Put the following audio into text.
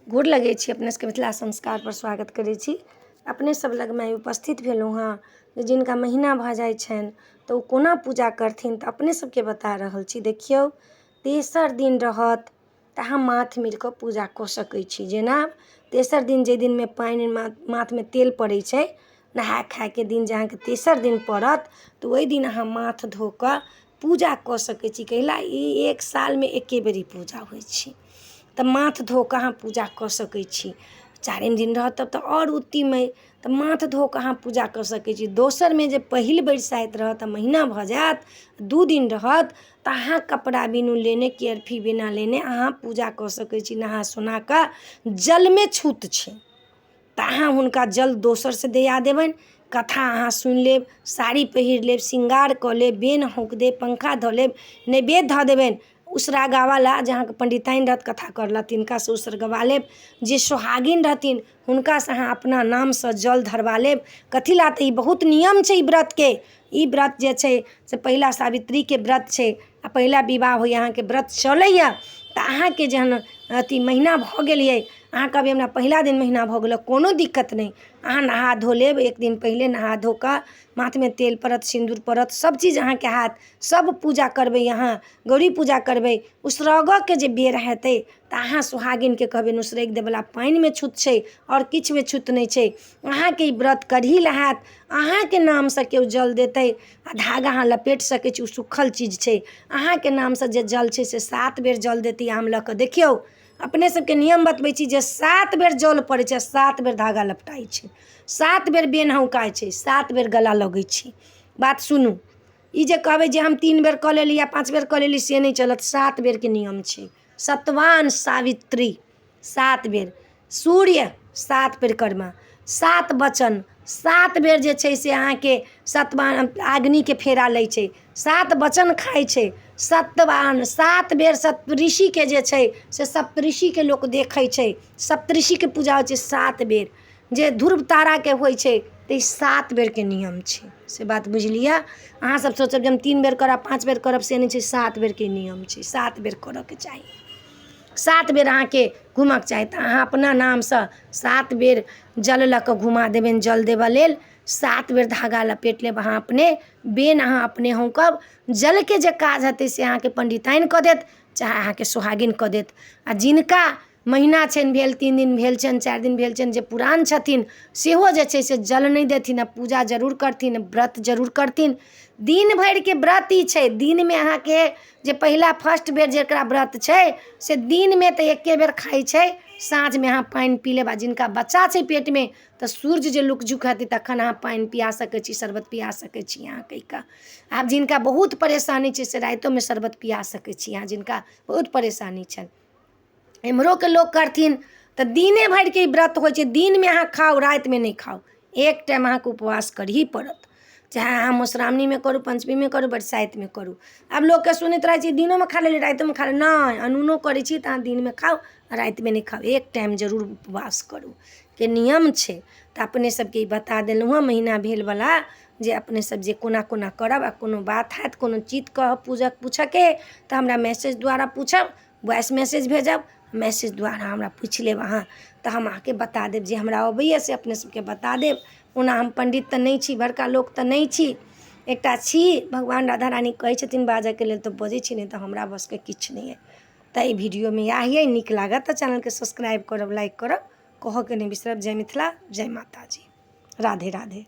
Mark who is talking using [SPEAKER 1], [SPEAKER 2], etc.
[SPEAKER 1] गोर लगै छी, अपने सबके मिथिला संस्कार पर स्वागत करै छी। अपने सब लगमे उपस्थित भेलहुँ हँ जिनका महीना भऽ जाइ छनि तऽ ओ कोना पूजा करथिन तऽ अपने सबके बता रहल छी। देखियौ, तेसर दिन रहत तऽ अहाँ माथ मिर कऽ पूजा कऽ सकै छी। जेना तेसर दिन जाहि दिनमे पानि माथमे तेल पड़ै छै, नहाय खायके दिन जे अहाँके तेसर दिन पड़त तऽ ओहि दिन अहाँ माथ धो कऽ पूजा कऽ सकै छी। कैला ई एक सालमे एके बेरी पूजा होइ छै तऽ माथ धो कऽ अहाँ पूजा कऽ सकै छी। चारिम दिन रहत तब तऽ आओर उत्तम अइ, तऽ माथ धो कऽ अहाँ पूजा कऽ सकै छी। दोसरमे जे पहिल बरसाइत रहत तऽ महीना भऽ जायत, 2 दिन रहत तऽ अहाँ कपड़ा बिनु लेने, केरफी बिना लेने अहाँ पूजा कऽ सकै छी। नहा सोना कऽ जलमे छूत छै तऽ अहाँ हुनका जल दोसरसँ दिया देबनि। कथा अहाँ सुनि लेब, साड़ी पहिर लेब, श्रृंगार कऽ लेब, बेन हौँक देब, पंखा धऽ लेब, नैवेद्य धऽ देबनि। उसरा गावला जे अहाँके पंडिताइन रहत कथा करला तिनकासँ उसर गवा लेब। जे सोहागिन रहथिन हुनकासँ अहाँ अपना नामसँ जल धरवा लेब। कथी लए तऽ ई बहुत नियम छै ई व्रतके। ई व्रत जे छै से पहिला सावित्रीके व्रत छै आ पहिला विवाह होइए अहाँके व्रत चलैए। तऽ अहाँके जहन अथी महीना भऽ गेलियै, अहाँ कहबै हमरा पहिला दिन महीना भऽ गेल, कोनो दिक्कत नहि। अहाँ नहा धो लेब, एक दिन पहिले नहा धो कऽ माथमे तेल पड़त, सिन्दूर पड़त, सब चीज अहाँके हैत। सब पूजा करबै, अहाँ गौरी पूजा करबै। उसरगऽके जे बेर हेतै तऽ अहाँ सोहागिनके कहबै उसरगि देवला पानिमे छूत छै आओर किछुमे छूत नहि छै। अहाँके ई व्रत करही लए हैत, अहाँके नामसँ केओ जल देतै आ धागा अहाँ लपेट सकै छी, ओ सुखल चीज छै। अहाँके नामसँ जे जल छै से 7 बेर जल देतै आम लऽ कऽ। देखियौ, अपने सबके नियम बतबै छी जे 7 बेर जल पड़ै छै, 7 बेर धागा लपटाइ छै, 7 बेर बेन हौँकाइ छै, 7 बेर गला लगै छै। बात सुनू, ई जे कहबै जे हम 3 बेर कऽ लेली या 5 बेर कऽ लेली से नहि चलत। 7 बेरके नियम छै। सतवान सावित्री 7 बेर, सूर्य 7 परिक्रमा, 7 वचन, 7 बेर जे छै से अहाँके सतवान अग्निके फेरा लै छै, 7 वचन खाइ छै। सतवान 7 बेर सप्तऋषिके जे छै से सप्तऋषिके लोक देखै छै, सप्तऋषिके पूजा होइ छै 7 बेर। जे ध्रुव ताराके होइ छै तऽ ई 7 बेरके नियम छै। से बात बुझलियै। अहाँ सब सोचब जे हम 3 बेर करब, 5 बेर करब, से नहि छै। 7 बेरके नियम छै, 7 बेर करऽके चाही। 7 बेर अहाँके घुमऽके चाही तऽ अहाँ अपना नामसँ 7 बेर जल लऽ कऽ घुमा देबनि जल देबऽ लेल। 7 बेर धागा लपेट लेब अहाँ अपने, बेन अहाँ अपने हौँकब। जलके जे काज हेतै से अहाँके पंडिताइन कऽ देत, चाहे अहाँके सोहागिन कऽ देत। आ जिनका महीना छनि भेल, 3 दिन भेल छनि, 4 दिन भेल छनि, जे पुरान छथिन सेहो जे छै से जल नहि देथिन, आ पूजा जरूर करथिन, व्रत जरूर करथिन। दिन भरिके व्रत ई छै। दिनमे अहाँके जे पहिला फर्स्ट बेर जकरा व्रत छै से दिनमे तऽ एके बेर खाइ छै, साँझमे अहाँ पानि पी लेब। आ जिनका बच्चा छै पेटमे तऽ सूर्य जे लुकझुक हेतै तखन अहाँ पानि पिया सकै छी, शरबत पिया सकै छी अहाँ कहि कऽ। आब जिनका बहुत परेशानी छै से रातिओमे शरबत पिया सकै छी अहाँ, जिनका बहुत परेशानी छनि। एम्हरोके लोक करथिन तऽ दिने भरिके ई व्रत होइ छै। दिनमे अहाँ खाउ, रातिमे नहि खाउ। एक टाइम अहाँके उपवास करही पड़त, चाहे अहाँ मधुश्रावणीमे करू, पंचमीमे करू, बरसाइतमे करू। आब लोकके सुनैत रहै छी दिनोमे खा लेली रातिओमे खा लेली, नहि। अनूनो करै छी तऽ अहाँ दिनमे खाउ, रातिमे नहि खाउ। एक टाइम जरूर उपवास करू के नियम छै। तऽ अपने सबके ई बता देलहुँ हँ महीना भेलवला, जे अपने सब जे कोना कोना करब। आ कोनो बात हैत, कोनो चीज कहब पूछऽके तऽ हमरा मैसेज द्वारा पूछब, वॉइस मैसेज भेजब, मैसेज द्वारा हमरा पूछि लेब अहाँ, तऽ हम अहाँके बता देब। जे हमरा अबैए से अपने सबके बता देब। ओना हम पंडित तऽ नहि छी, बड़का लोक तऽ नहि छी, एकटा छी। भगवान राधा रानी कहै छथिन बाजऽके लेल तऽ बजै छी, नहि तऽ हमरा बसके किछु नहि अइ। तऽ एहि वीडियोमे इएह अइ। नीक लागत तऽ चैनलके सब्सक्राइब करब, लाइक करब, कहऽके नहि बिसरब। जय मिथिला, जय माता जी, राधे राधे।